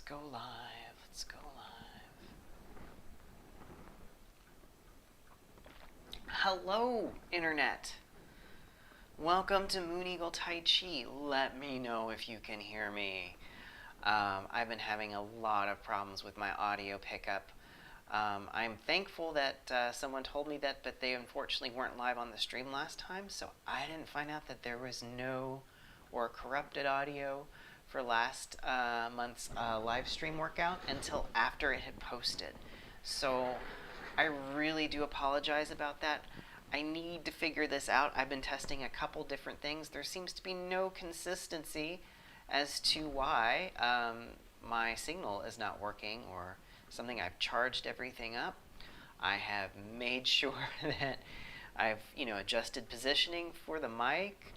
go live. Let's go live. Hello, Internet. Welcome to Moon Eagle Tai Chi. Let me know if you can hear me. I've been having a lot of problems with my audio pickup. I'm thankful that someone told me that, but they unfortunately weren't live on the stream last time, so I didn't find out that there was no or corrupted audio for last month's live stream workout until after it had posted. So I really do apologize about that. I need to figure this out. I've been testing a couple different things. There seems to be no consistency as to why my signal is not working or something. I've charged everything up. I have made sure that I've adjusted positioning for the mic.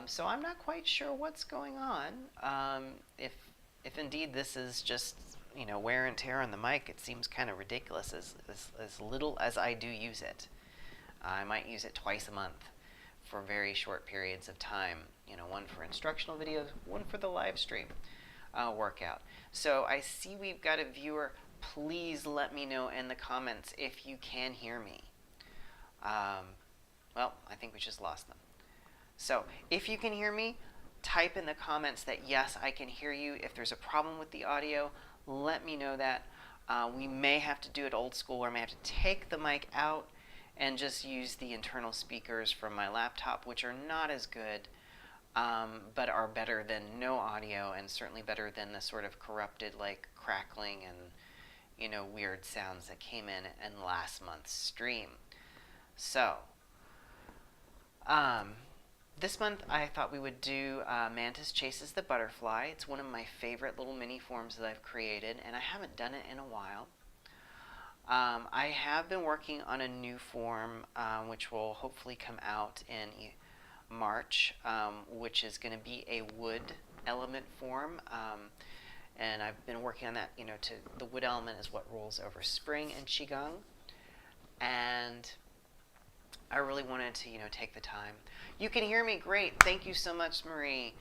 So I'm not quite sure what's going on. If indeed this is just wear and tear on the mic, it seems kind of ridiculous as little as I do use it. I might use it twice a month for very short periods of time. One for instructional videos, one for the live stream workout. So I see we've got a viewer. Please let me know in the comments if you can hear me. Well, I think we just lost them. So if you can hear me, type in the comments that yes, I can hear you. If there's a problem with the audio, let me know that. We may have to do it old school, where I may have to take the mic out and just use the internal speakers from my laptop, which are not as good, but are better than no audio, and certainly better than the sort of corrupted, like crackling and weird sounds that came in last month's stream. So this month I thought we would do Mantis Chases the Butterfly. It's one of my favorite little mini forms that I've created, and I haven't done it in a while. I have been working on a new form, which will hopefully come out in March, which is going to be a wood element form. And I've been working on that, the wood element is what rolls over spring and qigong. And I really wanted to, take the time. You can hear me great. Thank you so much, Marie.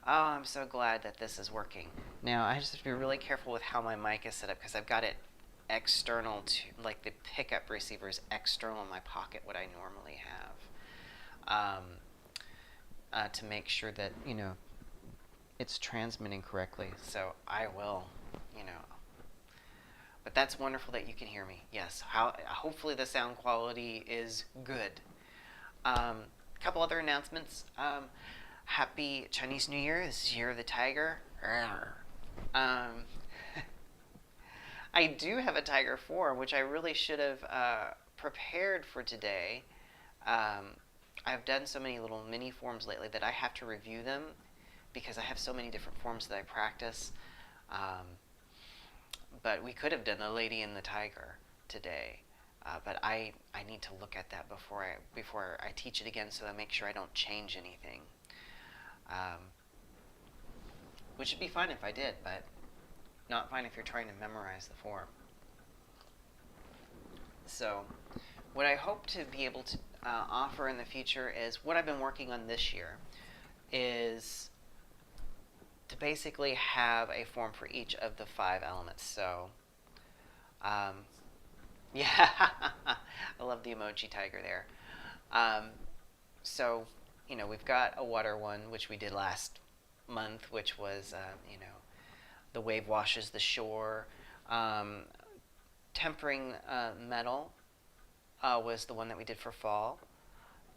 Oh, I'm so glad that this is working. Now, I just have to be really careful with how my mic is set up, because I've got it external to, like, the pickup receiver is external in my pocket, what I normally have, to make sure that, it's transmitting correctly. So I will, but that's wonderful that you can hear me. Yes, hopefully the sound quality is good. Couple other announcements. Happy Chinese New Year. This is Year of the Tiger. I do have a tiger form, which I really should have prepared for today. I've done so many little mini forms lately that I have to review them, because I have so many different forms that I practice. But we could have done the lady and the tiger today. But I need to look at that before I teach it again, so I make sure I don't change anything. Which would be fine if I did, but not fine if you're trying to memorize the form. So what I hope to be able to offer in the future is what I've been working on this year is to basically have a form for each of the 5 elements. So yeah, I love the emoji tiger there. So we've got a water one, which we did last month, which was the wave washes the shore. Tempering metal was the one that we did for fall,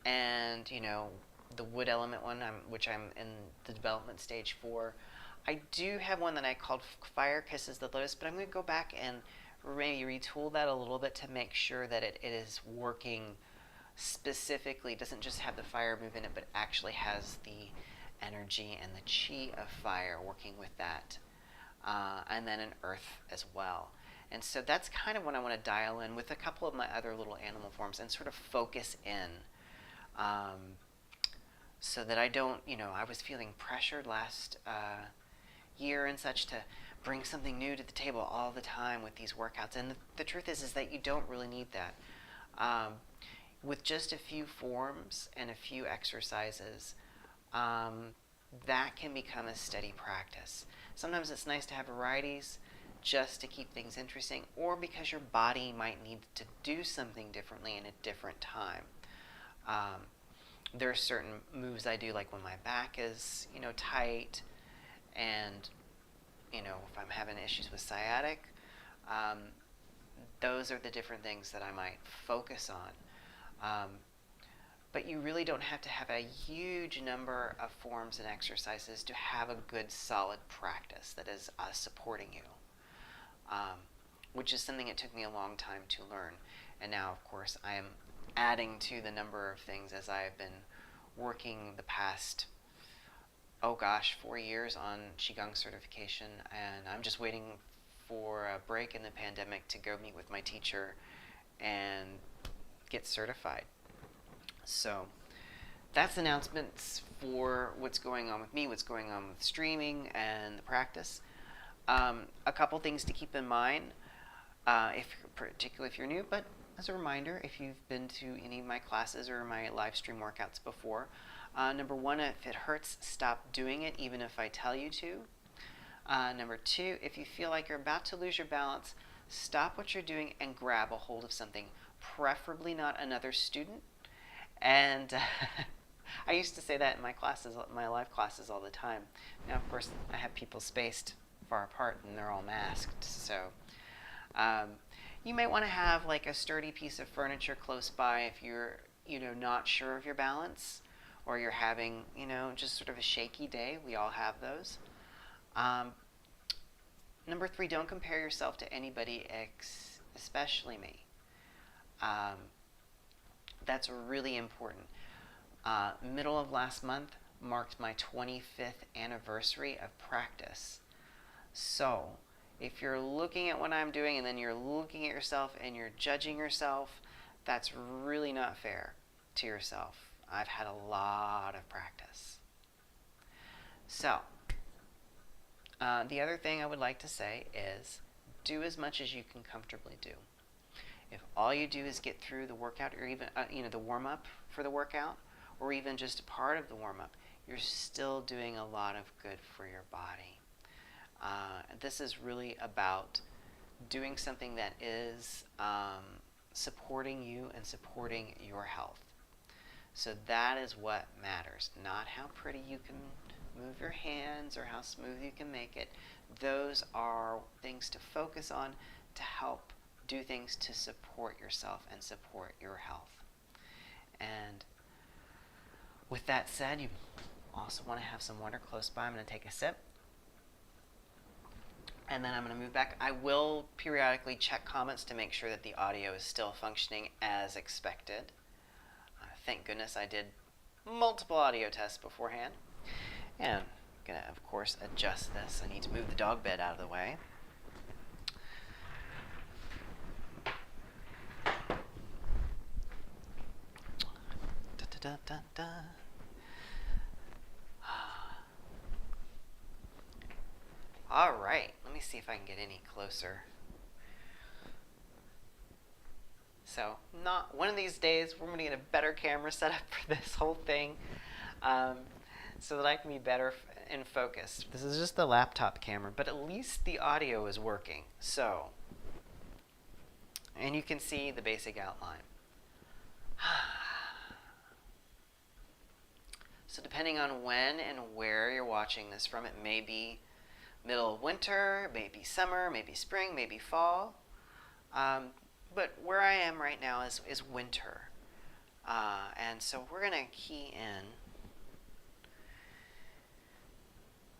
and the wood element one, which I'm in the development stage for. I do have one that I called Fire Kisses the Lotus, but I'm going to go back and maybe retool that a little bit to make sure that it is working specifically. It doesn't just have the fire move in it, but actually has the energy and the chi of fire working with that. And then an earth as well. And so that's kind of what I want to dial in with a couple of my other little animal forms and sort of focus in, so that I don't, I was feeling pressured last year and such to bring something new to the table all the time with these workouts. And the truth is that you don't really need that. With just a few forms and a few exercises, that can become a steady practice. Sometimes it's nice to have varieties just to keep things interesting, or because your body might need to do something differently in a different time. There are certain moves I do, like when my back is, tight, and, if I'm having issues with sciatic, those are the different things that I might focus on. But you really don't have to have a huge number of forms and exercises to have a good, solid practice that is supporting you, which is something it took me a long time to learn. And now, of course, I am adding to the number of things as I have been working the past, 4 years on Qigong certification, and I'm just waiting for a break in the pandemic to go meet with my teacher and get certified. So that's announcements for what's going on with me, what's going on with streaming and the practice. A couple things to keep in mind, particularly if you're new, but as a reminder, if you've been to any of my classes or my live stream workouts before, number one, if it hurts, stop doing it, even if I tell you to. Number two, if you feel like you're about to lose your balance, stop what you're doing and grab a hold of something, preferably not another student. And I used to say that in my live classes all the time. Now, of course, I have people spaced far apart and they're all masked. So you might want to have like a sturdy piece of furniture close by if you're, not sure of your balance, or you're having, just sort of a shaky day. We all have those. Number three, don't compare yourself to anybody, especially me. That's really important. Middle of last month marked my 25th anniversary of practice. So if you're looking at what I'm doing and then you're looking at yourself and you're judging yourself, that's really not fair to yourself. I've had a lot of practice. So the other thing I would like to say is do as much as you can comfortably do. If all you do is get through the workout, or even the warm-up for the workout, or even just a part of the warm-up, you're still doing a lot of good for your body. This is really about doing something that is supporting you and supporting your health. So that is what matters, not how pretty you can move your hands or how smooth you can make it. Those are things to focus on to help do things to support yourself and support your health. And with that said, you also want to have some water close by. I'm going to take a sip. And then I'm going to move back. I will periodically check comments to make sure that the audio is still functioning as expected. Thank goodness I did multiple audio tests beforehand. And I'm going to, of course, adjust this. I need to move the dog bed out of the way. Da, da, da. All right, let me see if I can get any closer. So, not one of these days, we're going to get a better camera set up for this whole thing, so that I can be better in focus. This is just the laptop camera, but at least the audio is working. So, and you can see the basic outline. So depending on when and where you're watching this from, it may be middle of winter, maybe summer, maybe spring, maybe fall. But where I am right now is winter. And so we're going to key in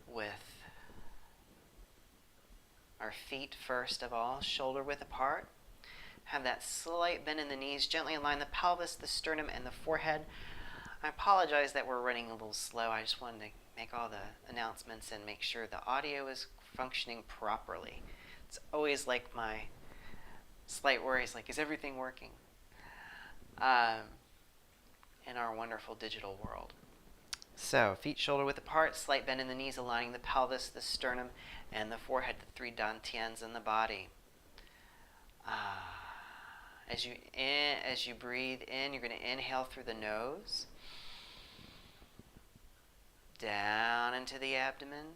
with our feet first of all, shoulder width apart. Have that slight bend in the knees, gently align the pelvis, the sternum, and the forehead. I apologize that we're running a little slow. I just wanted to make all the announcements and make sure the audio is functioning properly. It's always like my slight worries, like, is everything working? In our wonderful digital world. So, feet shoulder width apart, slight bend in the knees, aligning the pelvis, the sternum, and the forehead, the three dantians in the body. As you breathe in, you're going to inhale through the nose. down into the abdomen,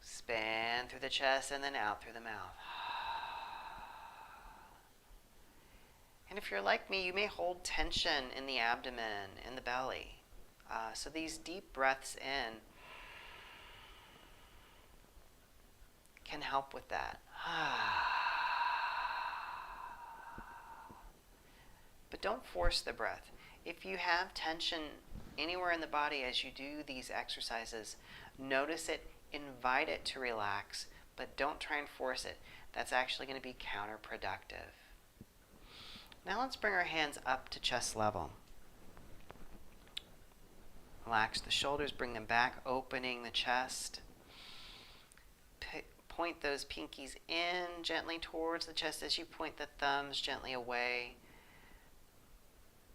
expand through the chest, and then out through the mouth. And if you're like me, you may hold tension in the abdomen, in the belly. So these deep breaths in can help with that. But don't force the breath. If you have tension anywhere in the body as you do these exercises, notice it, invite it to relax, but don't try and force it. That's actually going to be counterproductive. Now let's bring our hands up to chest level. Relax the shoulders, bring them back, opening the chest. Point those pinkies in gently towards the chest as you point the thumbs gently away.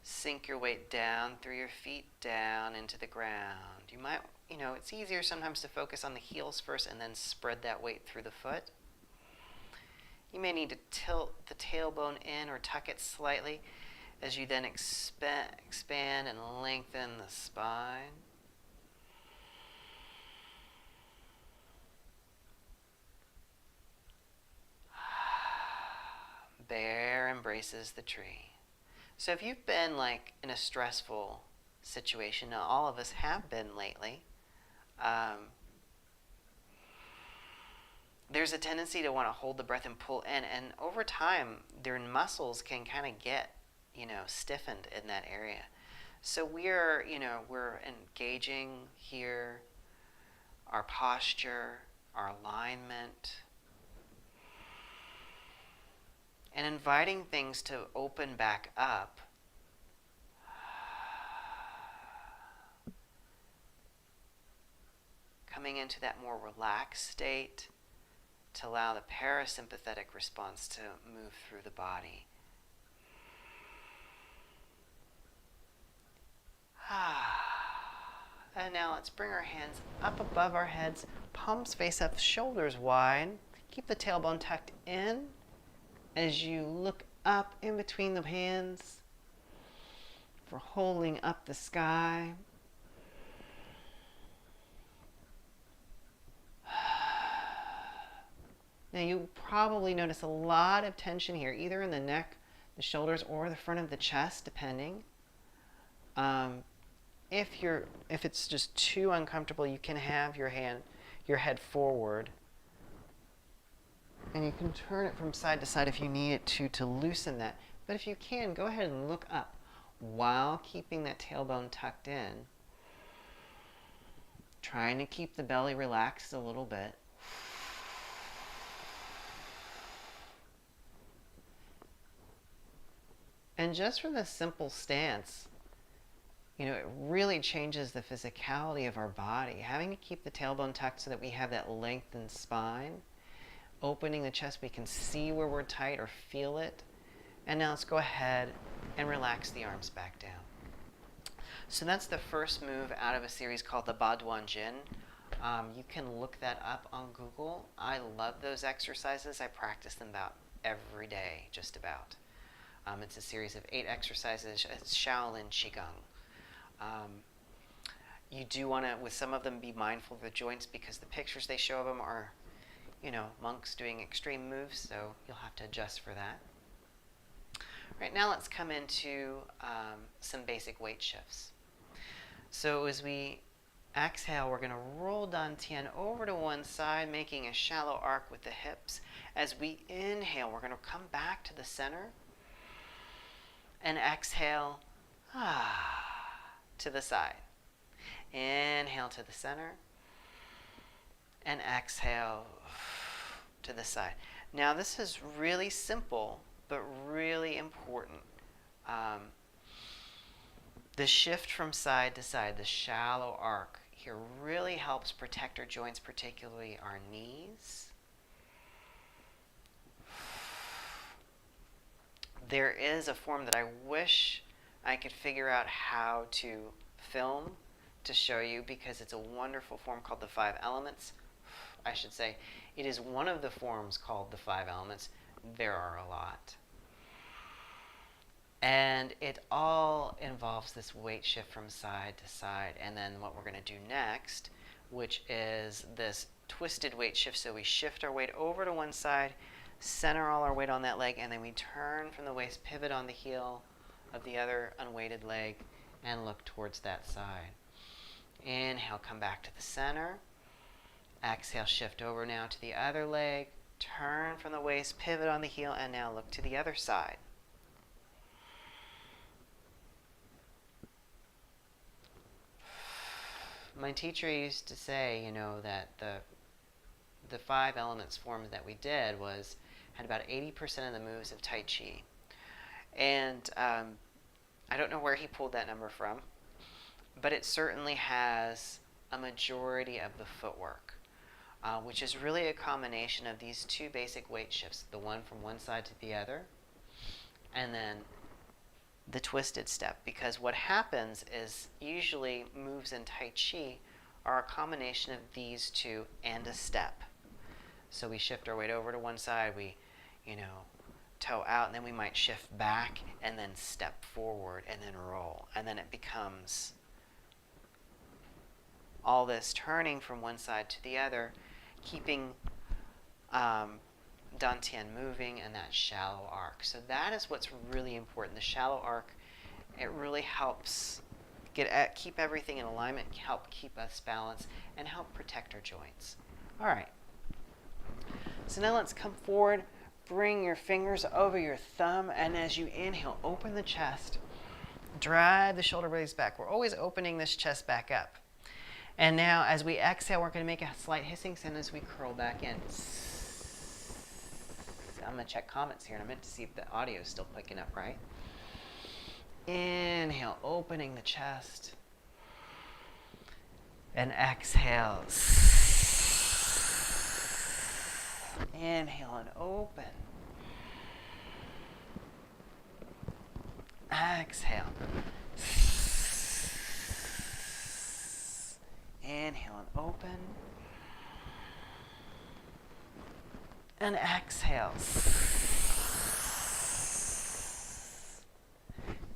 Sink your weight down through your feet, down into the ground. You might, it's easier sometimes to focus on the heels first and then spread that weight through the foot. You may need to tilt the tailbone in or tuck it slightly as you then expand and lengthen the spine. Bear embraces the tree. So if you've been in a stressful situation, now all of us have been lately, there's a tendency to want to hold the breath and pull in, and over time their muscles can kind of get stiffened in that area. So we're engaging here, our posture, our alignment, and inviting things to open back up. Coming into that more relaxed state to allow the parasympathetic response to move through the body. And now let's bring our hands up above our heads, palms face up, shoulders wide. Keep the tailbone tucked in as you look up in between the hands for holding up the sky. Now you probably notice a lot of tension here, either in the neck, the shoulders, or the front of the chest, depending. If it's just too uncomfortable, you can have your head forward, and you can turn it from side to side if you need it to loosen that. But if you can, go ahead and look up while keeping that tailbone tucked in, trying to keep the belly relaxed a little bit. And just from this simple stance, it really changes the physicality of our body. Having to keep the tailbone tucked so that we have that lengthened spine. Opening the chest, we can see where we're tight or feel it. And now let's go ahead and relax the arms back down. So that's the first move out of a series called the Baduan Jin. You can look that up on Google. I love those exercises. I practice them about every day, just about. It's a series of 8 exercises. It's Shaolin Qigong. You do want to, with some of them, be mindful of the joints because the pictures they show of them are, monks doing extreme moves, so you'll have to adjust for that. Right, now let's come into some basic weight shifts. So as we exhale, we're going to roll dantian over to one side, making a shallow arc with the hips. As we inhale, we're going to come back to the center and exhale to the side. Inhale to the center and exhale to the side. Now this is really simple but really important. The shift from side to side, the shallow arc here, really helps protect our joints, particularly our knees. There is a form that I wish I could figure out how to film to show you because it's a wonderful form called the 5 elements. I should say it is one of the forms called the 5 elements. There are a lot. And it all involves this weight shift from side to side. And then what we're going to do next, which is this twisted weight shift. So we shift our weight over to one side, center all our weight on that leg, and then we turn from the waist, pivot on the heel of the other unweighted leg, and look towards that side. Inhale, come back to the center. Exhale, shift over now to the other leg, turn from the waist, pivot on the heel, and now look to the other side. My teacher used to say, that the 5 elements forms that we did had about 80% of the moves of Tai Chi. And I don't know where he pulled that number from, but it certainly has a majority of the footwork, which is really a combination of these 2 basic weight shifts, the one from one side to the other, and then the twisted step. Because what happens is usually moves in Tai Chi are a combination of these 2 and a step. So we shift our weight over to one side, we, toe out, and then we might shift back and then step forward and then roll. And then it becomes all this turning from one side to the other, keeping Dantian moving and that shallow arc. So that is what's really important. The shallow arc, it really helps keep everything in alignment, help keep us balanced, and help protect our joints. All right. So now let's come forward. Bring your fingers over your thumb, and as you inhale, open the chest. Drive the shoulder blades back. We're always opening this chest back up. And now, as we exhale, we're going to make a slight hissing sound as we curl back in. I'm going to check comments here in a minute to see if the audio is still picking up right. Inhale, opening the chest. And exhale. Inhale and open. Exhale. Inhale and open. And exhale.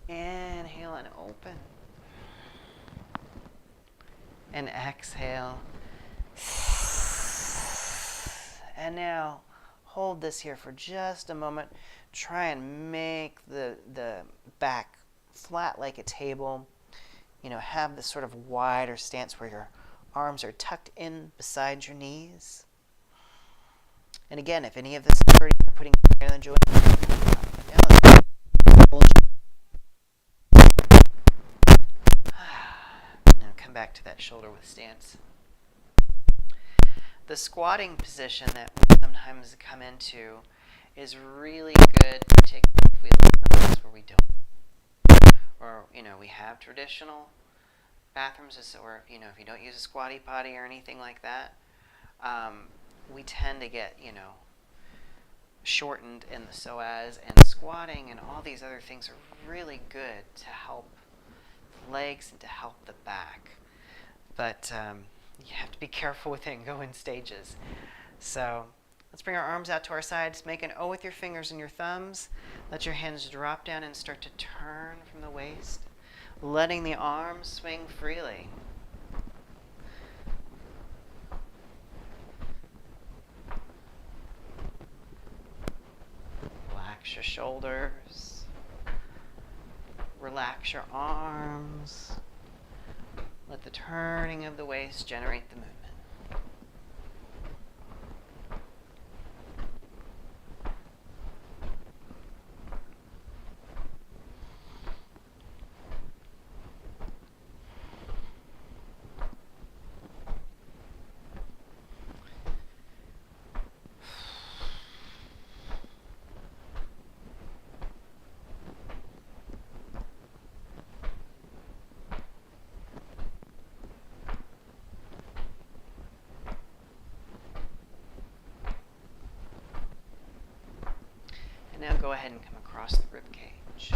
Inhale and open. And exhale. And now hold this here for just a moment. Try and make the back flat like a table. Have this sort of wider stance where your arms are tucked in beside your knees. And again, if any of this is hurting, putting your hand in the joint. Now come back to that shoulder width stance. The squatting position that we sometimes come into is really good, particularly if we live in a place where we don't. Or, we have traditional bathrooms, or, if you don't use a squatty potty or anything like that, we tend to get, shortened in the psoas, and squatting and all these other things are really good to help the legs and to help the back. But you have to be careful with it and go in stages. So let's bring our arms out to our sides. Make an O with your fingers and your thumbs. Let your hands drop down and start to turn from the waist, letting the arms swing freely. Relax your shoulders. Relax your arms. Let the turning of the waist generate the movement. And now go ahead and come across the rib cage.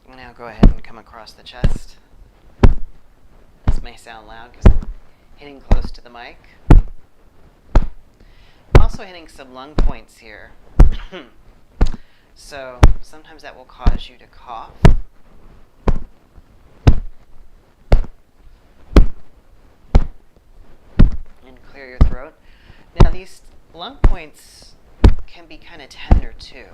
And now go ahead and come across the chest. may sound loud because I'm hitting close to the mic. I'm also hitting some lung points here. So sometimes that will cause you to cough. And clear your throat. Now these lung points can be kind of tender too.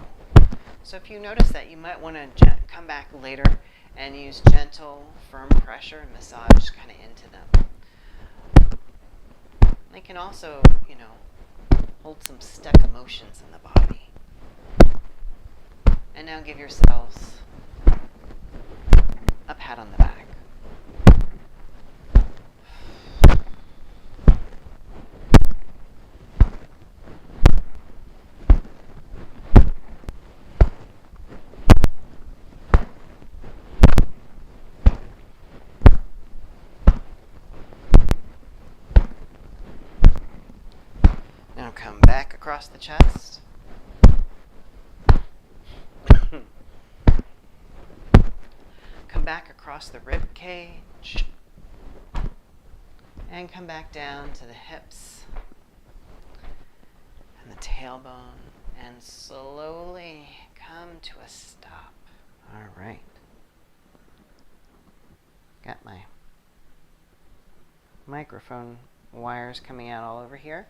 So if you notice that, you might want to come back later and use gentle, firm pressure and massage kind of into them. They can also, hold some stuck emotions in the body. And now give yourselves a pat on the back. Now come back across the chest. Come back across the rib cage. And come back down to the hips and the tailbone. And slowly come to a stop. All right. Got my microphone wires coming out all over here.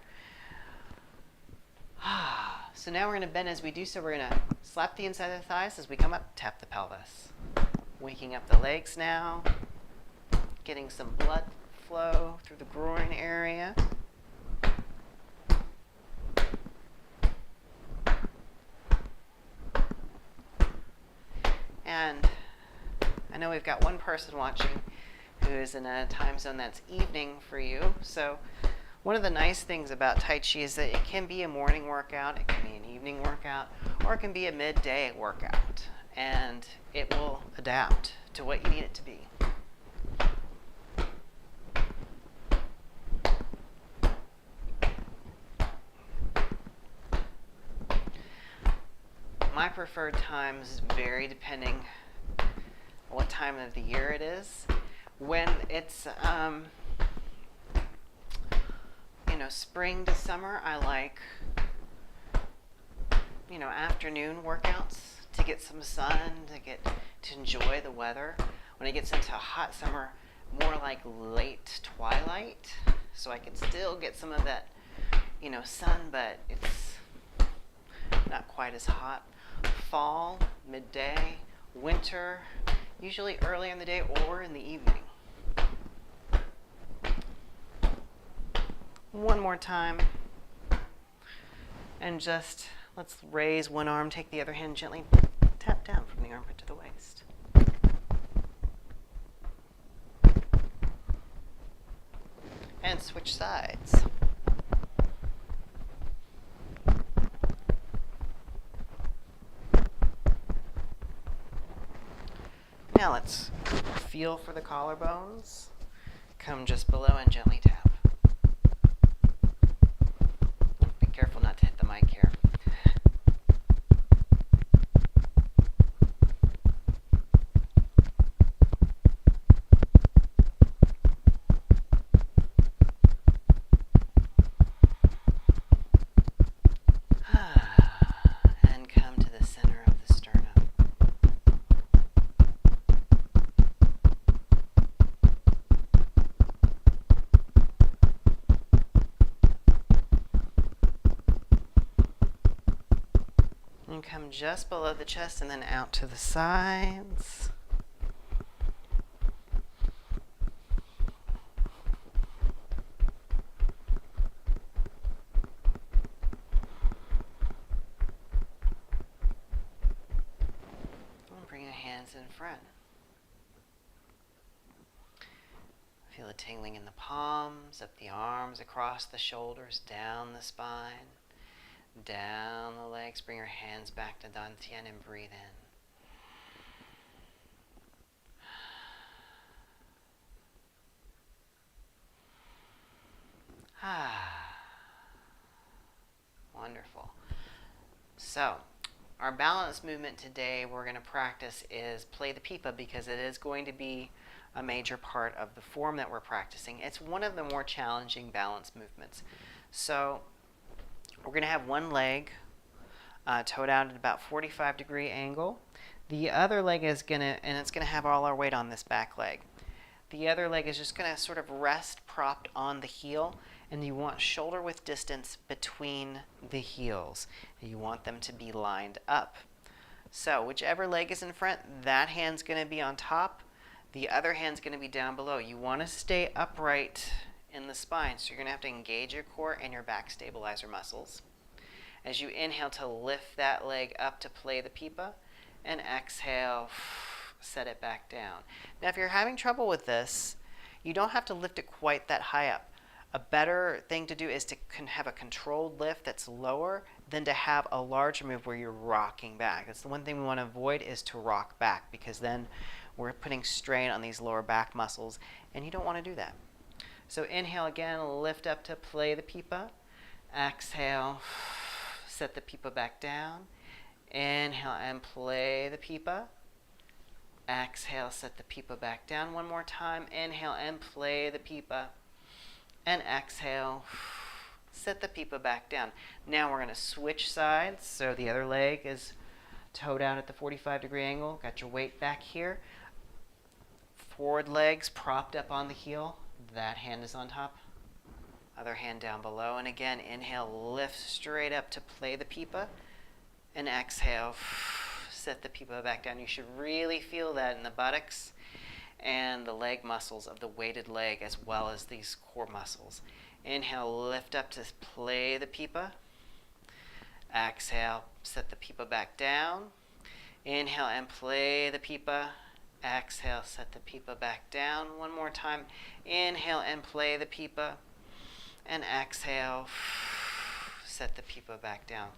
So now we're going to bend as we do so. We're going to slap the inside of the thighs as we come up, tap the pelvis. Waking up the legs now. Getting some blood flow through the groin area. And I know we've got one person watching who is in a time zone that's evening for you. So one of the nice things about Tai Chi is that it can be a morning workout, it can be an evening workout, or it can be a midday workout. And it will adapt to what you need it to be. My preferred times vary depending on what time of the year it is. When it's spring to summer, I like afternoon workouts to get some sun, to enjoy the weather. When it gets into a hot summer, more like late twilight, so I can still get some of that sun, but it's not quite as hot. Fall, midday, winter, usually early in the day or in the evening. One more time. And just let's raise one arm, take the other hand gently, tap down from the armpit to the waist. And switch sides. Now let's feel for the collarbones. Come just below and gently tap. Be careful not to hit the mic here. And come to the center of the sternum. And come just below the chest and then out to the sides. And bring your hands in front. Feel the tingling in the palms, up the arms, across the shoulders, down the spine. Down the legs, bring your hands back to Dantian and breathe in. Wonderful. So, our balance movement today we're going to practice is play the pipa because it is going to be a major part of the form that we're practicing. It's one of the more challenging balance movements. So we're going to have one leg toed out at about 45-degree angle. The other leg is going to, and it's going to have all our weight on this back leg. The other leg is just going to sort of rest propped on the heel, and you want shoulder width distance between the heels. You want them to be lined up. So whichever leg is in front, that hand's going to be on top. The other hand's going to be down below. You want to stay upright in the spine, so you're going to have to engage your core and your back stabilizer muscles. As you inhale to lift that leg up to play the pipa, and exhale, set it back down. Now if you're having trouble with this, you don't have to lift it quite that high up. A better thing to do is to have a controlled lift that's lower than to have a larger move where you're rocking back. That's the one thing we want to avoid, is to rock back, because then we're putting strain on these lower back muscles, and you don't want to do that. So inhale again, lift up to play the pipa. Exhale, set the pipa back down. Inhale and play the pipa. Exhale, set the pipa back down one more time. Inhale and play the pipa. And exhale, set the pipa back down. Now we're going to switch sides. So the other leg is toed out at the 45-degree angle. Got your weight back here. Forward legs propped up on the heel. That hand is on top. Other hand down below. And again, inhale, lift straight up to play the pipa. And exhale, set the pipa back down. You should really feel that in the buttocks and the leg muscles of the weighted leg, as well as these core muscles. Inhale, lift up to play the pipa. Exhale, set the pipa back down. Inhale and play the pipa. Exhale, set the pipa back down. One more time. Inhale and play the pipa. And exhale, set the pipa back down.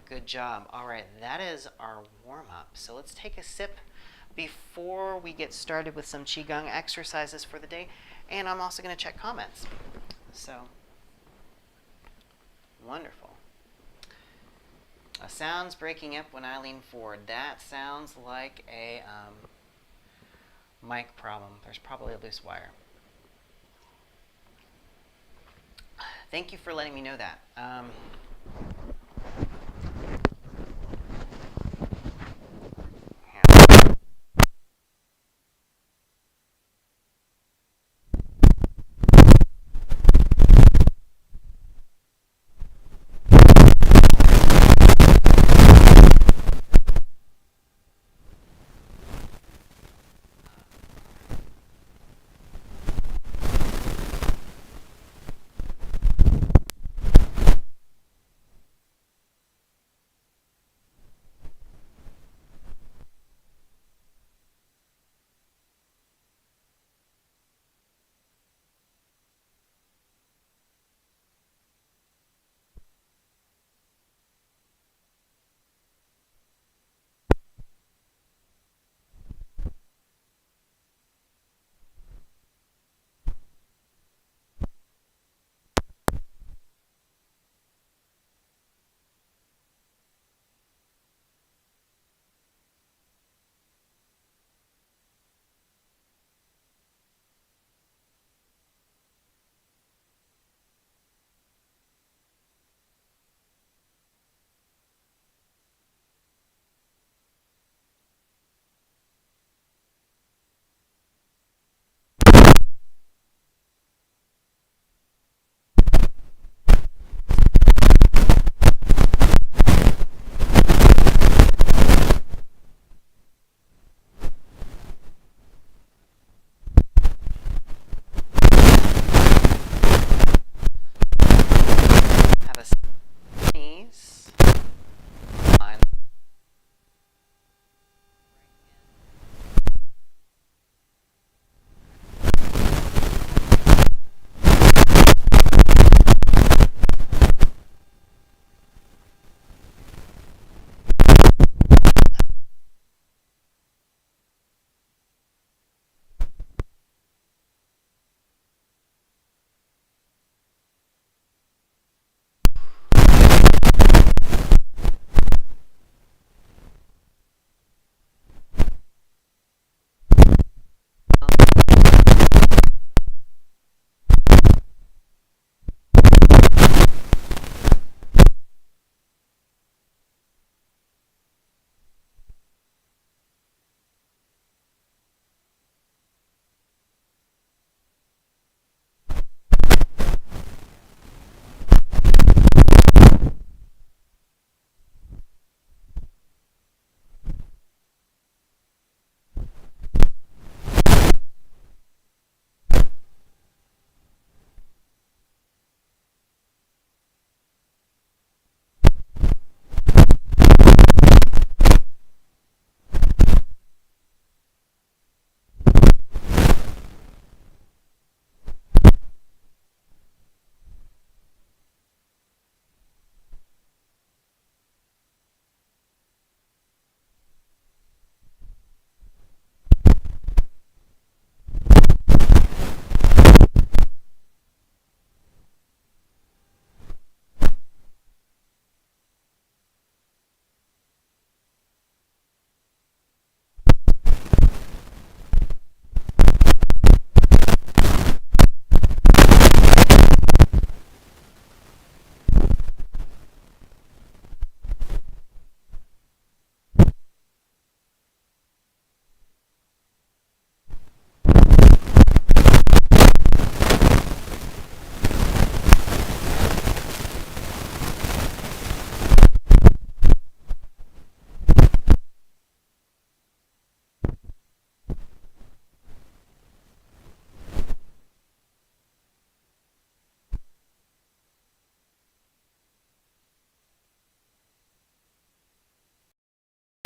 Good job. All right, that is our warm-up. So let's take a sip before we get started with some Qigong exercises for the day. And I'm also going to check comments. So, wonderful. A sound's breaking up when I lean forward. That sounds like a mic problem. There's probably a loose wire. Thank you for letting me know that.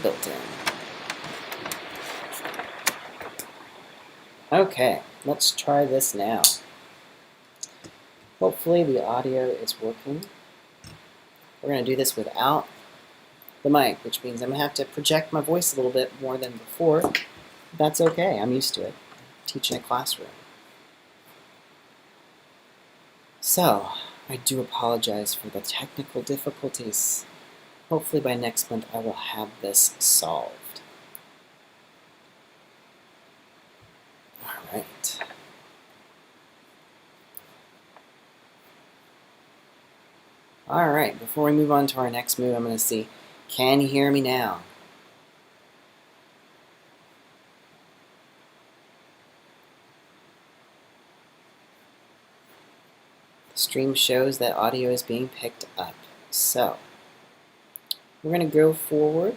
built in. Okay, let's try this now. Hopefully the audio is working. We're going to do this without the mic, which means I'm going to have to project my voice a little bit more than before. That's okay, I'm used to it. Teaching a classroom. So, I do apologize for the technical difficulties. Hopefully by next month I will have this solved. Alright. Alright, before we move on to our next move, I'm going to see, can you hear me now? The stream shows that audio is being picked up. So, we're going to go forward.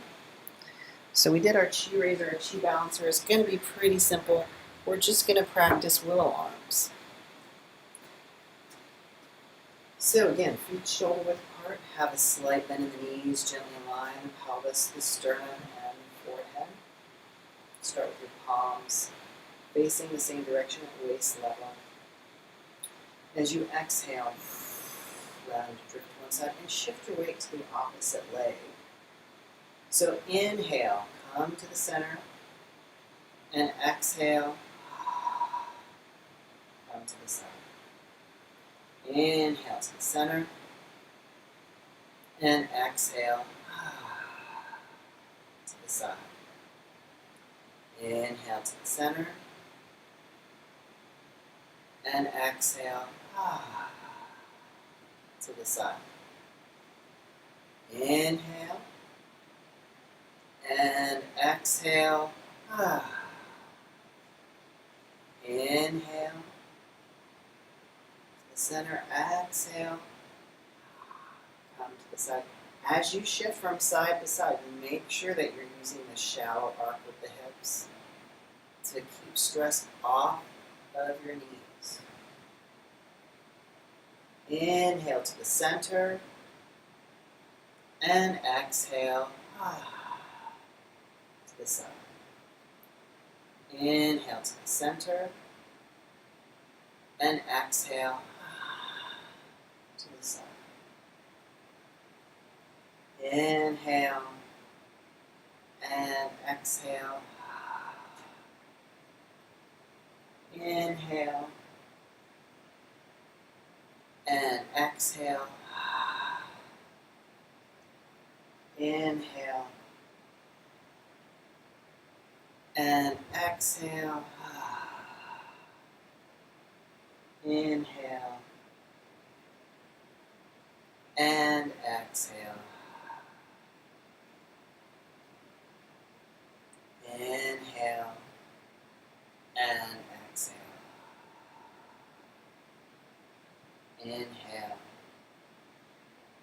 So we did our chi raiser, our chi balancer. It's going to be pretty simple. We're just going to practice willow arms. So again, feet shoulder width apart, have a slight bend in the knees, gently align the pelvis, the sternum, and the forehead. Start with your palms facing the same direction at waist level. As you exhale, round to drift to one side and shift your weight to the opposite leg. So inhale, come to the center, and exhale, come to the side. Inhale to the center, and exhale to the side. Inhale to the center, and exhale to the side. Inhale, and exhale. Inhale. Center, exhale, come to the side. As you shift from side to side, make sure that you're using the shallow arc with the hips to keep stress off of your knees. Inhale to the center, and exhale to the side. Inhale to the center, and exhale to the side. Inhale and exhale. Inhale and exhale. Inhale and exhale. Inhale and exhale. Inhale and exhale. Inhale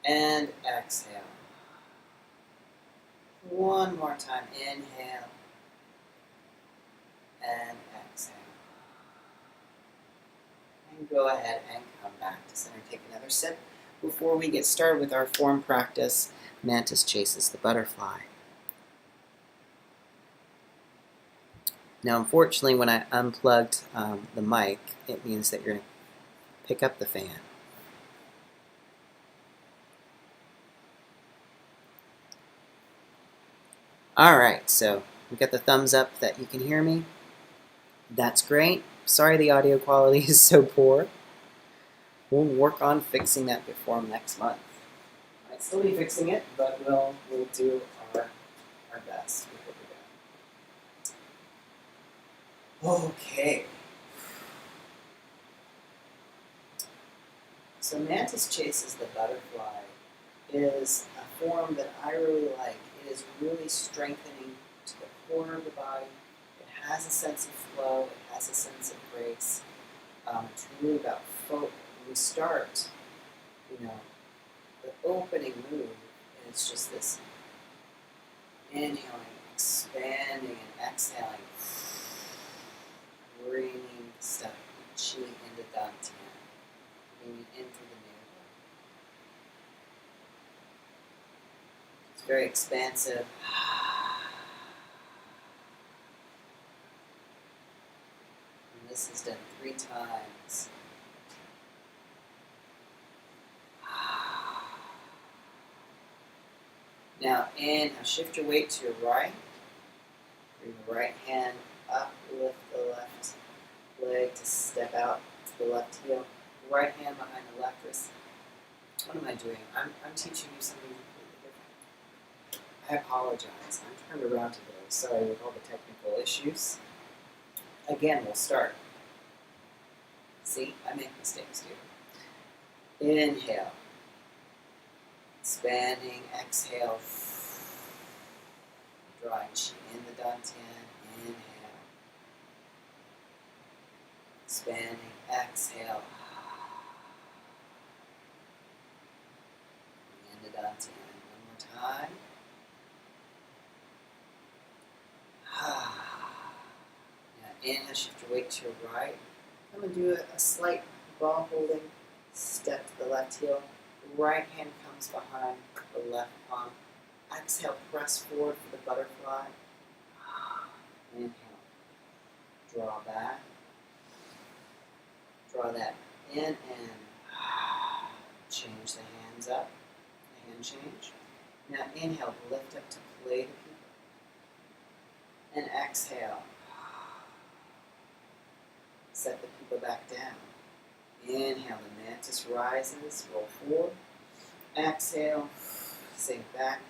and exhale. One more time. Inhale and exhale. And go ahead and come back to center. Take another sip before we get started with our form practice, Mantis Chases the Butterfly. Now, unfortunately, when I unplugged the mic, it means that you're going to pick up the fan. Alright, so we got the thumbs up that you can hear me. That's great. Sorry the audio quality is so poor. We'll work on fixing that before next month. Might still be fixing it, but we'll do our best. Okay. So Mantis Chases the Butterfly is a form that I really like. It is really strengthening to the core of the body. It has a sense of flow. It has a sense of grace. It's really about focus. When we start, the opening move is just this inhaling, expanding, and exhaling, bringing stuff, chi into dantian, bringing it in through the navel. It's very expansive. 3 times. Now inhale, shift your weight to your right. Bring the right hand up, lift the left leg to step out to the left heel. Right hand behind the left wrist. What am I doing? I'm teaching you something completely different. I apologize. I'm turned around today. Sorry with all the technical issues. Again, we'll start. See, I make mistakes too. Inhale. Expanding, exhale. Drawing chi in the dantian. Inhale. Expanding, exhale. In the dantian. One more time. Now inhale, shift your weight to your right. I'm going to do a slight ball holding step to the left heel. Right hand comes behind the left palm. Exhale, press forward for the butterfly. Inhale. Draw back. Draw that in and change the hands up. Hand change. Now inhale, lift up to play the people. And exhale. Set the people back down. Inhale, the mantis rises, roll forward. Exhale, sink back,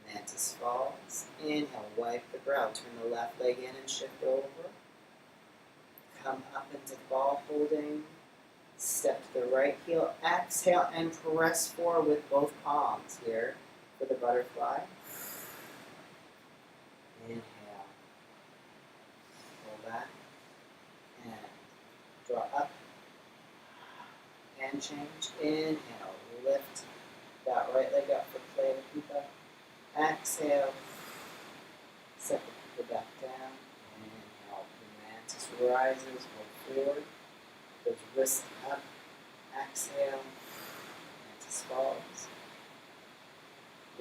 mantis falls. Inhale, wipe the brow, turn the left leg in and shift over. Come up into ball holding. Step to the right heel. Exhale and press forward with both palms here for the butterfly. Inhale. Roll back. And draw up. Hand change. Inhale. Lift that right leg up for play to pupa. Exhale. Set the pupa back down. Inhale. The mantis rises. Roll forward. Goes wrist up. Exhale. Mantis falls.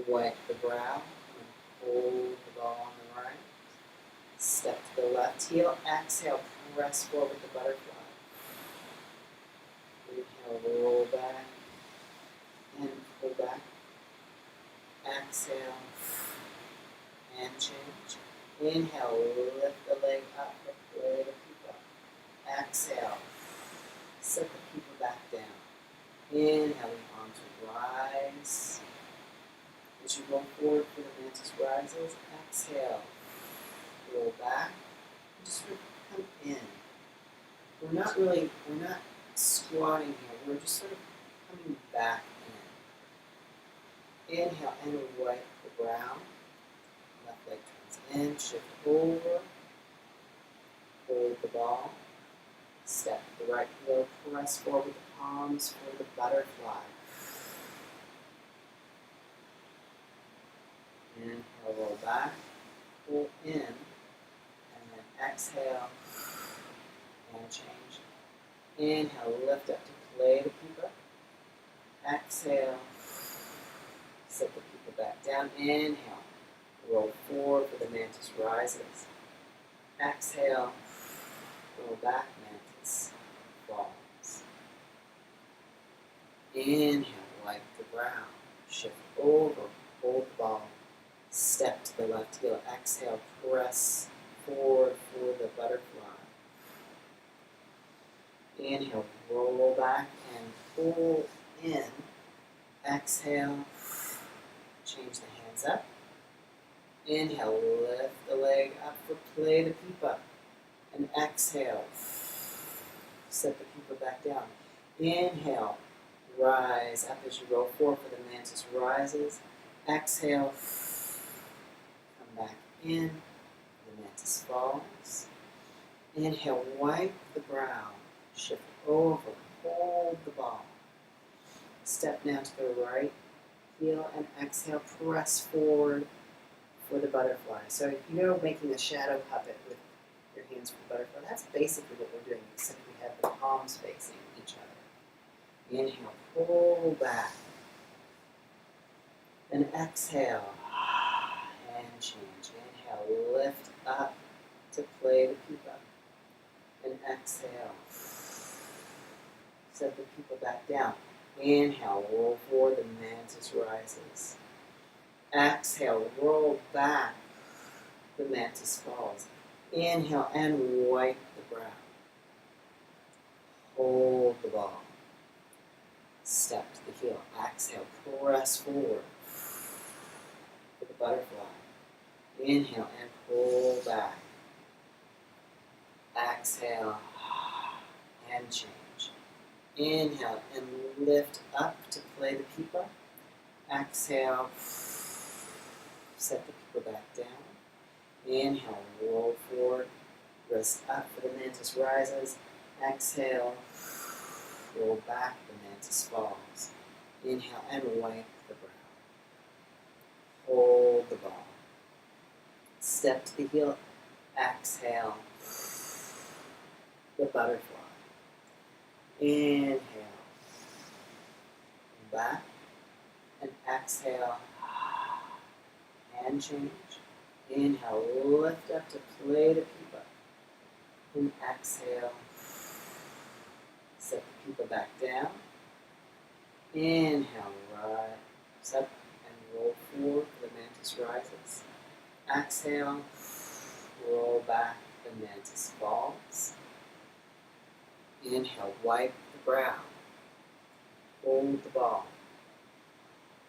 Wipe the brow. And hold the ball on the right. Step to the left heel. Exhale. Press forward with the butterfly. Inhale. Roll back. And pull back. Exhale. And change. Inhale. Lift the leg up for play to pupa. Exhale. Set the pupa back down. Inhale, the arms will rise. As you roll forward for the mantis rises, exhale. Roll back. Just sort of come in. We're not squatting here. We're just sort of coming back in. Inhale and wipe the brow. Left leg comes in, shift over. Hold the ball. Step to the right heel, press forward with the palms for the butterfly. Inhale, roll back, pull in, and then exhale, and change. Inhale, lift up to play the pupa. Exhale, set the pupa back down. Inhale, roll forward for the mantis rises. Exhale, roll back, mantis falls. Inhale, wipe the brow, shift over, hold the ball, step to the left heel. Exhale, press forward for the butterfly. Inhale, roll back and pull in. Exhale, change the hands up. Inhale, lift the leg up for play the pupa. And exhale, set the pupa back down. Inhale, rise up as you roll forward for the mantis rises. Exhale, come back in, the mantis falls. Inhale, wipe the brow, shift over, hold the ball. Step now to the right heel and exhale, press forward for the butterfly. So if you're making a shadow puppet with your hands for the butterfly, that's basically what we're doing, except we have the palms facing each other. Inhale, pull back. And exhale, and change. Inhale, lift up to play the pupa. And exhale, Set the pupa back down. Inhale, roll forward, the mantis rises. Exhale, roll back, the mantis falls. Inhale and wipe the brow. Hold the ball. Step to the heel. Exhale, press forward for the butterfly. Inhale and pull back. Exhale and change. Inhale and lift up to play the pupa. Exhale, set the pupa back down. Inhale, roll forward, wrist up for the mantis rises. Exhale, roll back, the mantis falls. Inhale and wipe the brow. Hold the ball. Step to the heel. Exhale, the butterfly. Inhale, back, and exhale, and change. Inhale, lift up to play the pupa. And exhale, set the pupa back down. Inhale, rise up and roll forward, the mantis rises. Exhale, roll back, the mantis falls. Inhale, wipe the brow. Hold the ball.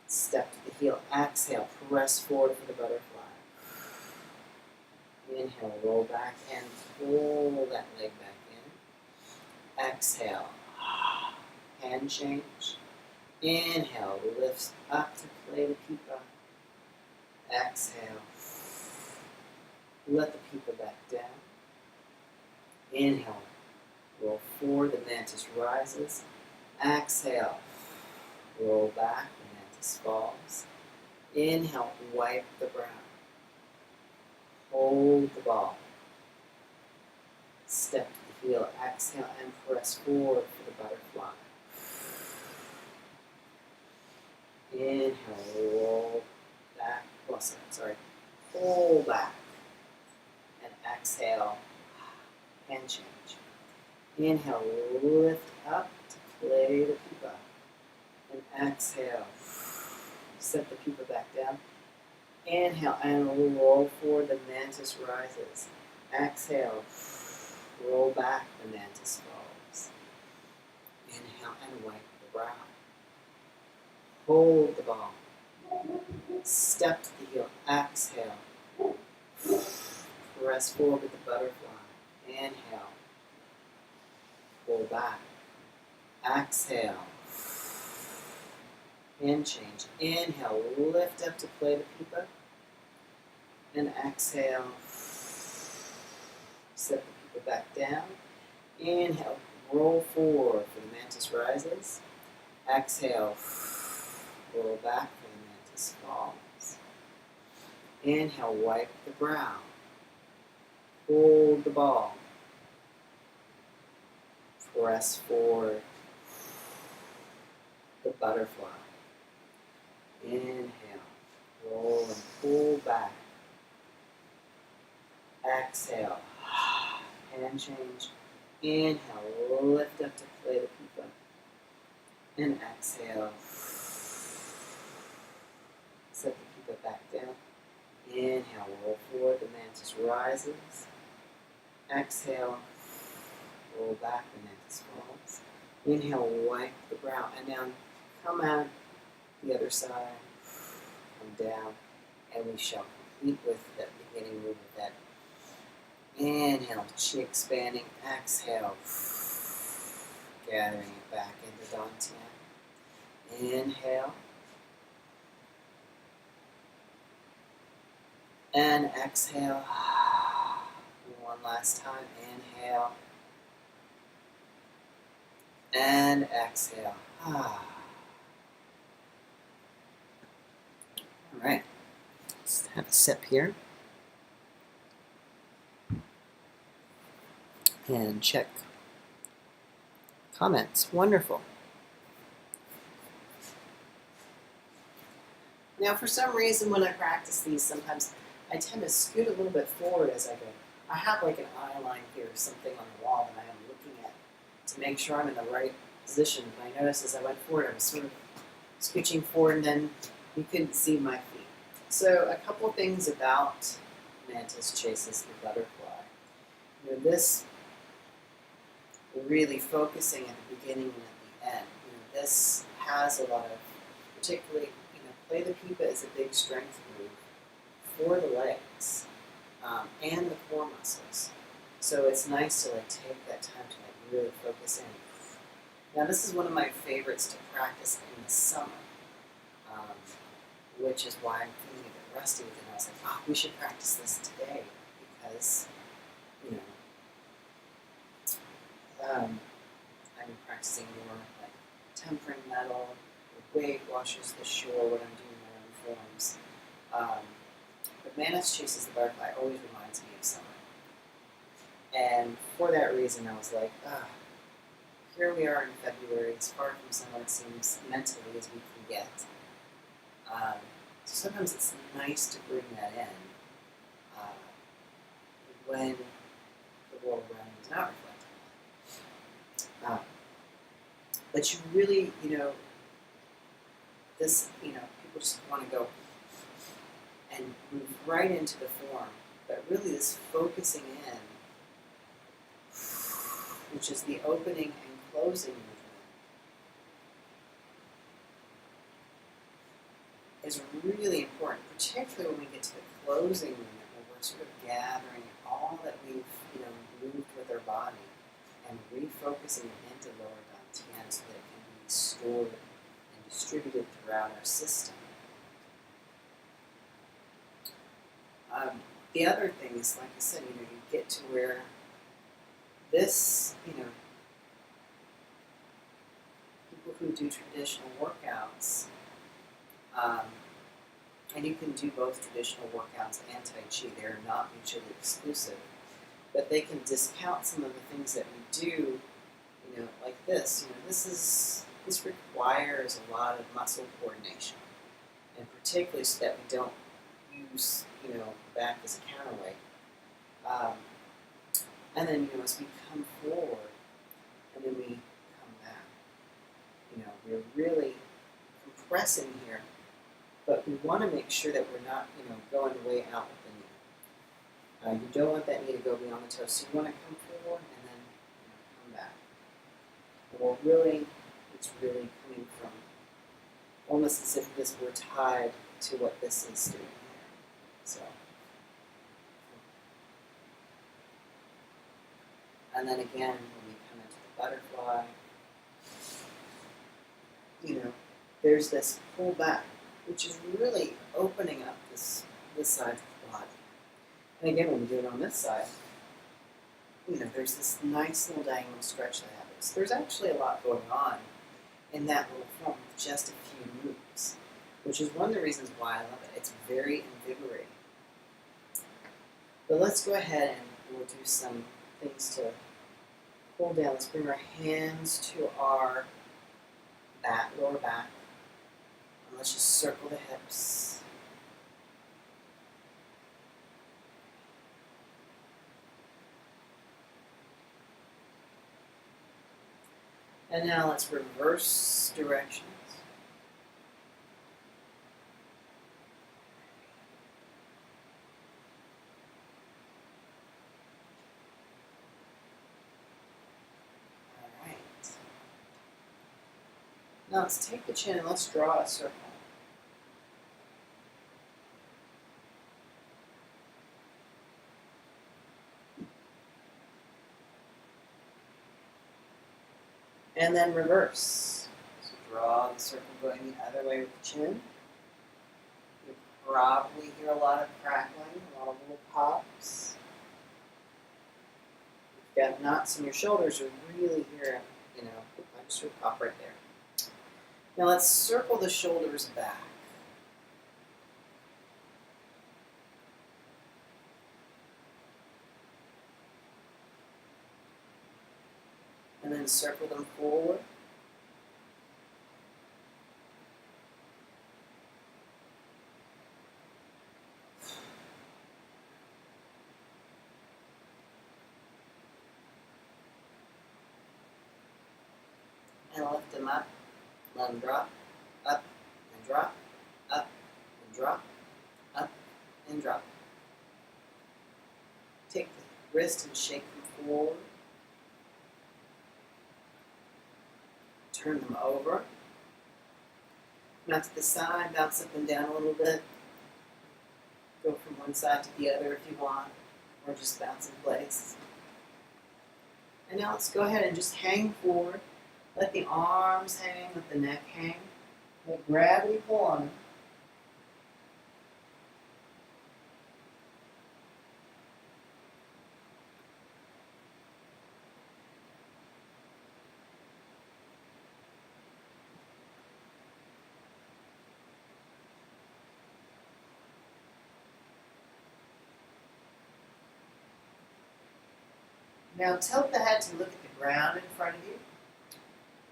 Step to the heel. Exhale, press forward for the butterfly. Inhale, roll back and pull that leg back in. Exhale, hand change. Inhale, lifts up to play the pupa. Exhale, let the pupa back down. Inhale, roll forward, the mantis rises. Exhale, roll back, the mantis falls. Inhale, wipe the brow. Hold the ball. Step to the heel. Exhale and press forward for the butterfly. Inhale, roll back. Oh, sorry. Pull back. And exhale, hand change. Inhale, lift up to play the pupa. And exhale, set the pupa back down. Inhale and roll forward, the mantis rises. Exhale, roll back, the mantis falls. Inhale and wipe the brow. Hold the ball. Step to the heel. Exhale. Press forward with the butterfly. Inhale. Pull back. Exhale. And change. Inhale, lift up to play the pupa. And exhale. Set the pupa back down. Inhale, roll forward for the mantis rises. Exhale, roll back for the mantis falls. Inhale, wipe the brow. Hold the ball. Press forward the butterfly. Inhale, roll and pull back. Exhale, hand change. Inhale, lift up to play the pupa. And exhale, set the pupa back down. Inhale, roll forward, the mantis rises. Exhale, roll back, the mantis falls. Inhale, wipe the brow. And now come out the other side. Come down. And we shall complete with that beginning move of that. Inhale, chi expanding. Exhale, gathering it back into Dantian. Inhale. And exhale. One last time. Inhale. And exhale. All right. Let's have a sip here. And check comments. Wonderful. Now, for some reason, when I practice these, sometimes I tend to scoot a little bit forward as I go. I have like an eye line here, something on the wall that I am looking at to make sure I'm in the right position. But I noticed as I went forward, I was sort of scooching forward, and then you couldn't see my feet. So a couple things about Mantis Chases the Butterfly. You know, this really focusing at the beginning and at the end. You know, this has a lot of, particularly, you know, play the pipa is a big strength move for the legs and the core muscles. So it's nice to like take that time to like really focus in. Now this is one of my favorites to practice in the summer, which is why I'm feeling a bit rusty with it. I was like, oh, we should practice this today because, you know, I've been practicing more like tempering metal, wave washes the shore when I'm doing my own forms. But Mantis Chases the Butterfly always reminds me of summer. And for that reason, I was like, here we are in February, as far from summer it seems mentally as we can get. So sometimes it's nice to bring that in when the world around you is not reflecting. But you really, you know, this, you know, people just want to go and move right into the form, but really this focusing in, which is the opening and closing movement, is really important, particularly when we get to the closing movement, where we're sort of gathering all that we've, you know, moved with our body and refocusing it into lower dantian so that it can be stored and distributed throughout our system. The other thing is, like I said, you know, you get to where this, you know, people who do traditional workouts, and you can do both traditional workouts and Tai Chi, they're not mutually exclusive, but they can discount some of the things that we do, you know, like this. You know, this requires a lot of muscle coordination, and particularly so that we don't use, you know, back as a counterweight. And then, you know, as we come forward, and then we come back, you know, we're really compressing here, but we want to make sure that we're not, you know, going way out with the knee. You don't want that knee to go beyond the toe, so you want to come forward and then, you know, come back. Well, really, it's really coming from almost as if this were tied to what this is doing here. So, and then again, when we come into the butterfly, you know, there's this pull back, which is really opening up this side of the body. And again, when we do it on this side, you know, there's this nice little diagonal stretch that happens. There's actually a lot going on in that little form with just a few moves, which is one of the reasons why I love it. It's very invigorating. But let's go ahead and we'll do some things to pull down. Let's bring our hands to our back, lower back. And let's just circle the hips. And now let's reverse directions. All right. Now let's take the chin and let's draw a circle. And then reverse. So draw the circle going the other way with the chin. You'll probably hear a lot of crackling, a lot of little pops. If you've got knots in your shoulders, you really hear, you know, I just heard a pop right there. Now let's circle the shoulders back. And then circle them forward. And lift them up, let them drop, up and drop, up and drop, up and drop. Take the wrist and shake them forward. Turn them over. Now to the side, bounce up and down a little bit. Go from one side to the other if you want, or just bounce in place. And now let's go ahead and just hang forward. Let the arms hang, let the neck hang. Let gravity pull on them. Now tilt the head to look at the ground in front of you.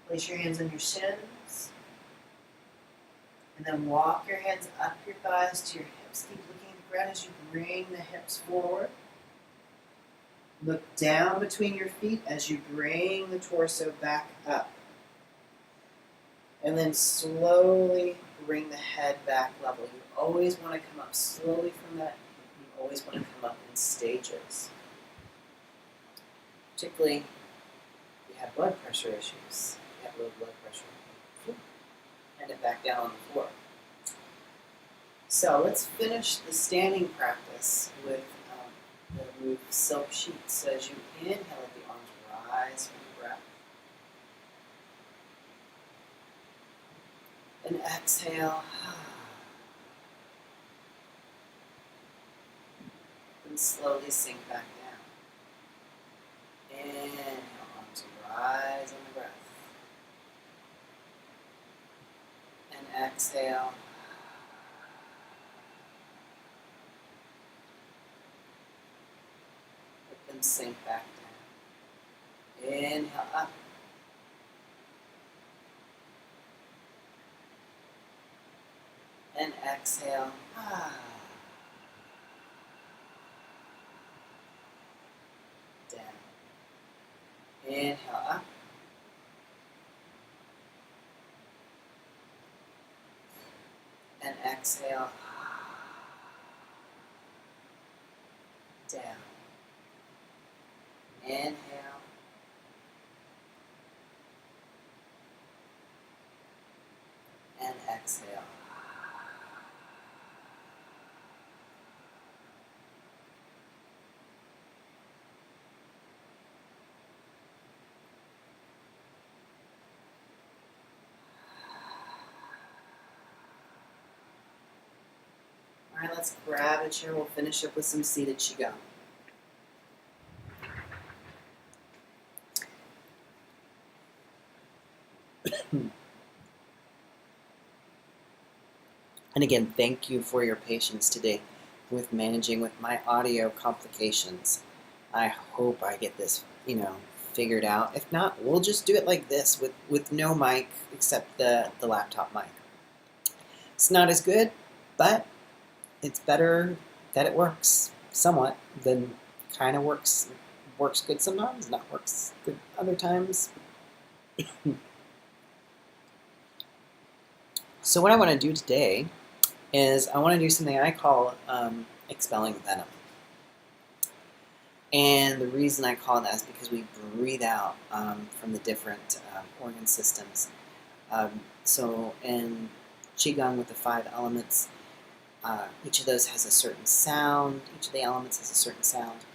Place your hands on your shins. And then walk your hands up your thighs to your hips. Keep looking at the ground as you bring the hips forward. Look down between your feet as you bring the torso back up. And then slowly bring the head back level. You always want to come up slowly from that. You always want to come up in stages. Particularly if you have blood pressure issues, you have low blood pressure, and it back down on the floor. So let's finish the standing practice with the move silk sheets. So as you inhale, let the arms rise from the breath. And exhale. And slowly sink back down. Inhale, arms rise on the breath. And exhale. Let them sink back down. Inhale up. And exhale. Down. Inhale up. And exhale. Down. Inhale. And exhale. All right, let's grab a chair. We'll finish up with some seated Qigong. And again, thank you for your patience today with managing with my audio complications. I hope I get this, figured out. If not, we'll just do it like this with no mic except the laptop mic. It's not as good, but it's better that it works somewhat than kind of works good sometimes, not works good other times. So what I want to do today is I want to do something I call Expelling Venom. And the reason I call that is because we breathe out from the different organ systems. So in Qigong with the 5 elements, each of those has a certain sound. Each of the elements has a certain sound.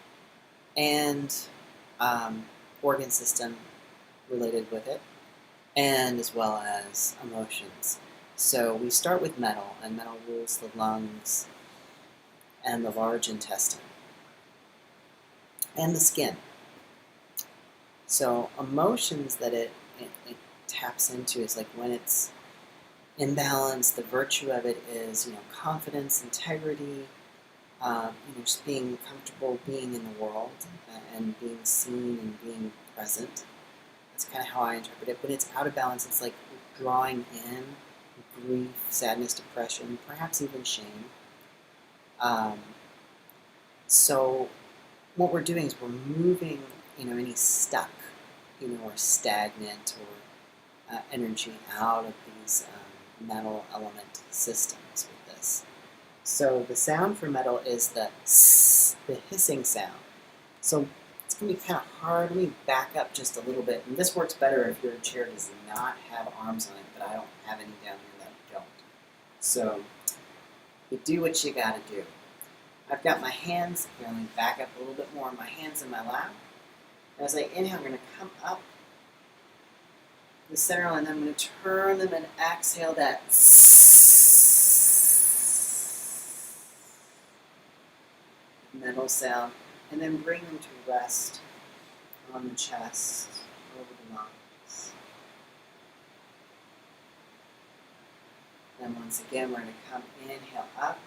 And organ system related with it, and as well as emotions. So we start with metal, and metal rules the lungs and the large intestine and the skin. So emotions that it taps into is like when it's imbalanced, the virtue of it is, confidence, integrity, just being comfortable being in the world and being seen and being present. That's kind of how I interpret it. When it's out of balance, it's like drawing in grief, sadness, depression, perhaps even shame. So what we're doing is we're moving, any stuck, or stagnant energy out of these metal element systems with this. So the sound for metal is the s, the hissing sound. So it's going to be kind of hard. Let me back up just a little bit. And this works better if your chair does not have arms on it, but I don't have any down here that don't. So you do what you got to do. I've got my hands, here, let me back up a little bit more, my hands in my lap. As I inhale, I'm going to come up the center line, and I'm going to turn them and exhale that metal sound, and then bring them to rest on the chest, over the lungs. Then once again, we're going to come inhale up.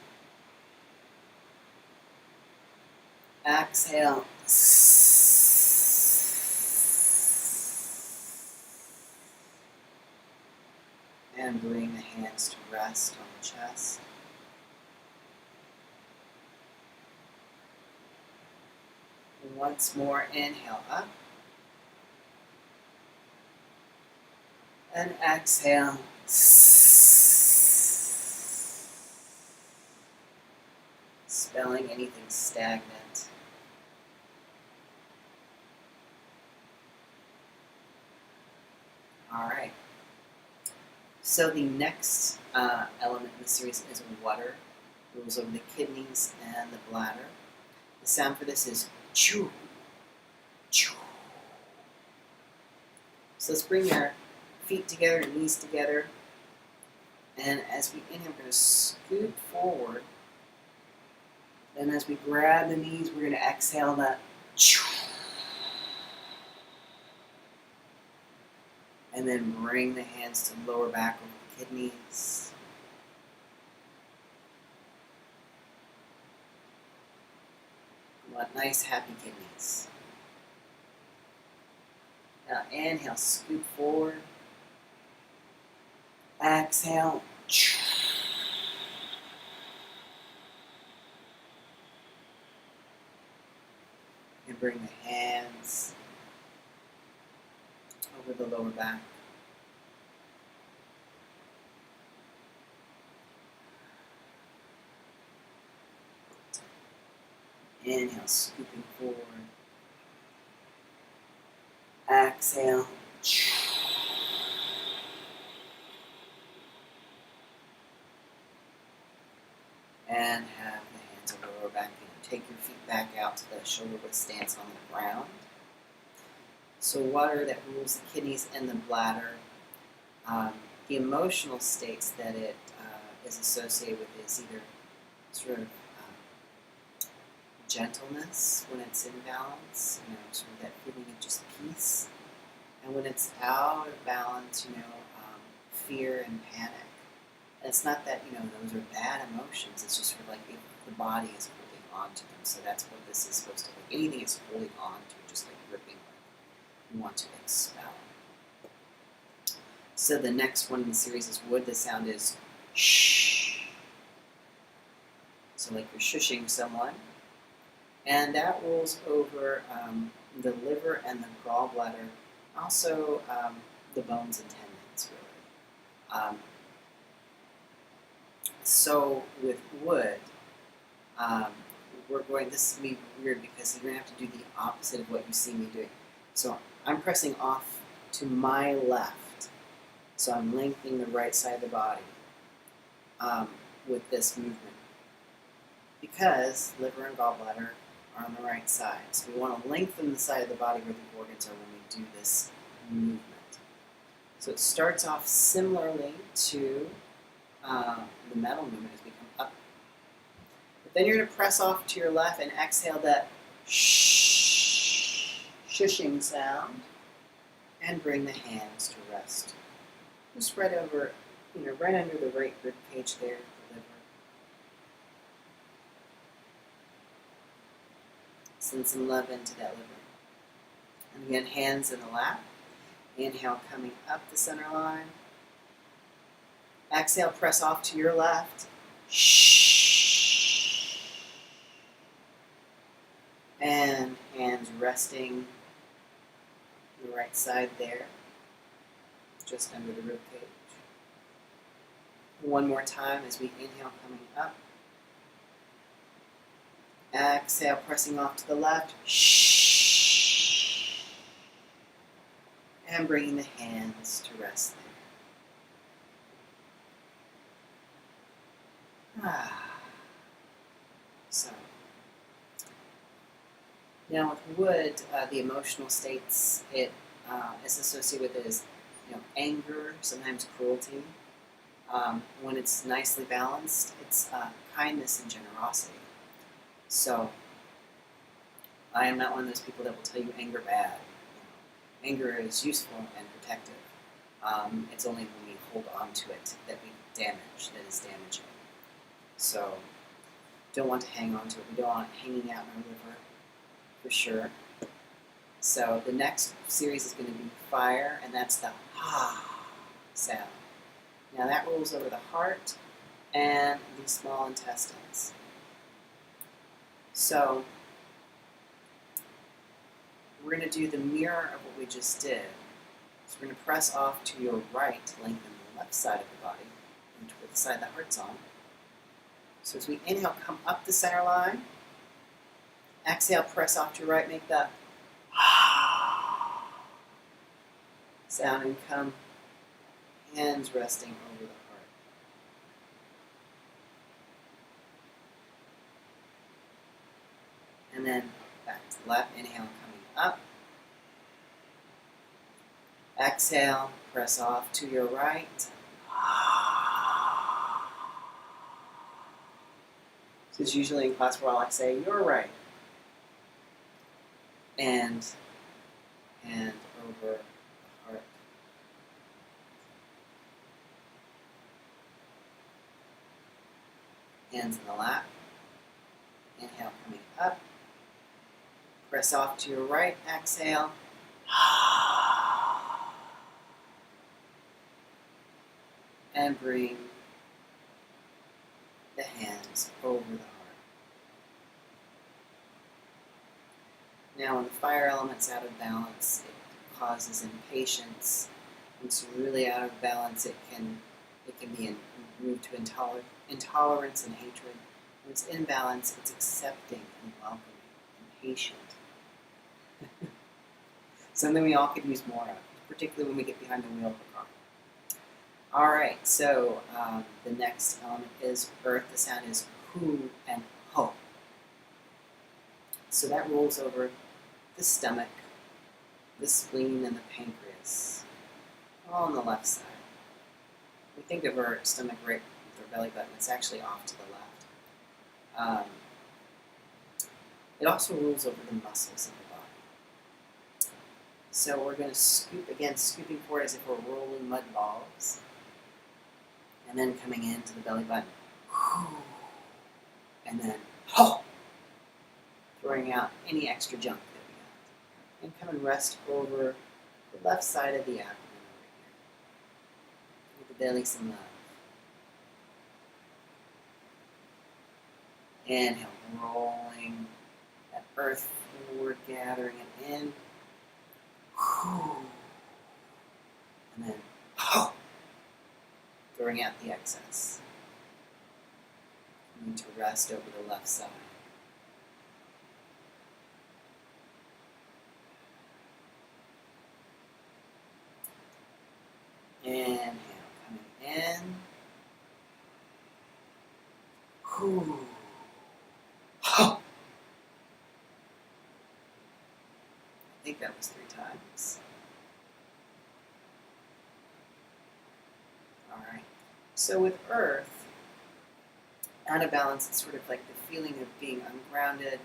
Exhale. And bring the hands to rest on the chest. And once more, inhale up. And exhale. Expelling anything stagnant. All right. So the next element in the series is water. It goes over the kidneys and the bladder. The sound for this is choo, choo. So let's bring our feet together, knees together. And as we inhale, we're going to scoot forward. Then as we grab the knees, we're going to exhale the choo. And then bring the hands to the lower back of the kidneys. We want nice, happy kidneys. Now inhale, scoop forward. Exhale. And bring the hands over the lower back. Inhale, scooping forward. Exhale. And have the hands over the lower back. Take your feet back out to the shoulder width stance on the ground. So water that rules the kidneys and the bladder. The emotional states that it is associated with is either sort of gentleness when it's in balance, sort of that feeling of just peace, and when it's out of balance, fear and panic. And it's not that those are bad emotions. It's just sort of like if the body is holding on to them. So that's what this is supposed to be. Anything it's holding on to, just like gripping. We want to expel. So the next one in the series is wood. The sound is shh. So like you're shushing someone. And that rolls over the liver and the gallbladder, also the bones and tendons, really. So with wood, this is going to be weird because you're going to have to do the opposite of what you see me doing. So I'm pressing off to my left. So I'm lengthening the right side of the body with this movement. Because liver and gallbladder are on the right side. So we want to lengthen the side of the body where the organs are when we do this movement. So it starts off similarly to the metal movement as we come up. But then you're going to press off to your left and exhale that shushing sound and bring the hands to rest. Just right over, right under the right rib cage there, the liver. Send some love into that liver. And again, hands in the lap. Inhale, coming up the center line. Exhale, press off to your left. And hands resting the right side there. just under the rib cage. One more time as we inhale, coming up. Exhale, pressing off to the left. Shh. And bringing the hands to rest there. So, now with wood, the emotional states it is associated with is, anger, sometimes cruelty. When it's nicely balanced, it's kindness and generosity. So, I am not one of those people that will tell you anger bad. Anger is useful and protective. It's only when we hold on to it that we damage, that is damaging. So, don't want to hang on to it. We don't want it hanging out in our liver, for sure. So, the next series is going to be fire, and that's the ha sound. Now, that rolls over the heart and the small intestines. So, we're going to do the mirror of what we just did. So we're going to press off to your right to lengthen the left side of the body and toward the side the heart's on. So as we inhale, come up the center line. Exhale, press off to your right, make the sound and come hands resting over the heart. And then back to the left, inhale, coming up. Exhale, press off to your right. This is usually in class where I'll say, you're right. And hand over the heart. Hands in the lap. Inhale, coming up. Press off to your right. Exhale. And bring the hands over the heart. Now, when the fire element's out of balance, it causes impatience. When it's really out of balance, it can be moved to intolerance and hatred. When it's in balance, it's accepting and welcoming and patient. Something we all could use more of, particularly when we get behind the wheel of the car. All right, so the next element is earth. The sound is hu and ho. So that rolls over the stomach, the spleen, and the pancreas, all on the left side. We think of our stomach right with our belly button. It's actually off to the left. It also rolls over the muscles of the body. So we're going to scoop, again, scooping forward as if we're rolling mud balls. And then coming into the belly button. And then, ho! Throwing out any extra junk that we got. And come and rest over the left side of the abdomen over here. Give the belly some love. Inhale, rolling that earth forward, gathering it in. And then, ho! Throwing out the excess. Coming to rest over the left side. Inhale, coming in. I think that was 3 times. All right. So with earth, out of balance, it's sort of like the feeling of being ungrounded,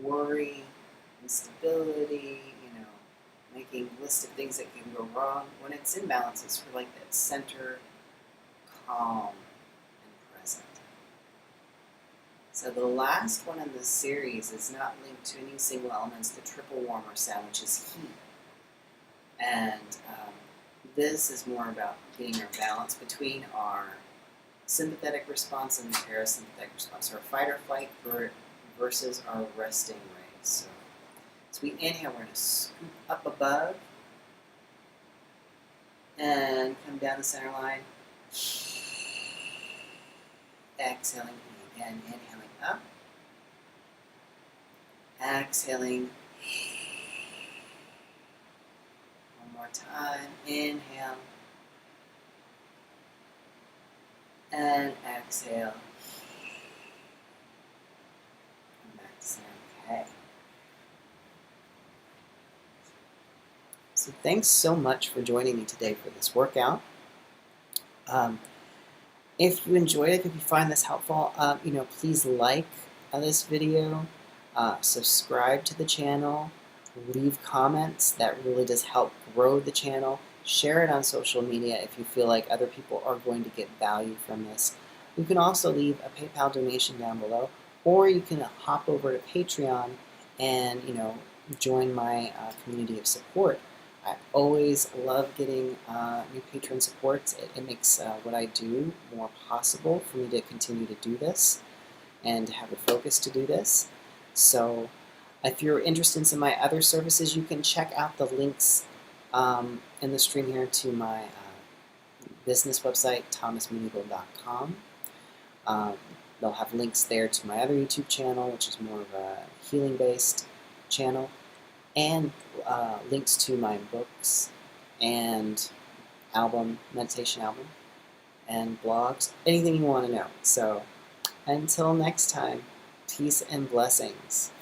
worry, instability, making a list of things that can go wrong. When it's in balance, it's sort of like that center, calm, and present. So the last one in this series is not linked to any single element. It's the triple warmer sound, which is heat. And this is more about getting our balance between our sympathetic response and the parasympathetic response. Our fight or flight versus our resting race. So as we inhale, we're going to scoop up above. And come down the center line. Exhaling again, inhaling up. Exhaling. One more time. Inhale. And exhale. Come back to center. Okay. So thanks so much for joining me today for this workout. If you enjoyed it, if you find this helpful, please like this video, subscribe to the channel, leave comments. That really does help grow the channel. Share it on social media if you feel like other people are going to get value from this. You can also leave a PayPal donation down below, or you can hop over to Patreon and join my community of support. I always love getting new patron supports. It makes what I do more possible for me to continue to do this and to have the focus to do this. So if you're interested in some of my other services, you can check out the links in the stream here to my business website, thomasmooneyville.com. They'll have links there to my other YouTube channel, which is more of a healing-based channel, and links to my books and meditation album, and blogs, anything you want to know. So until next time, peace and blessings.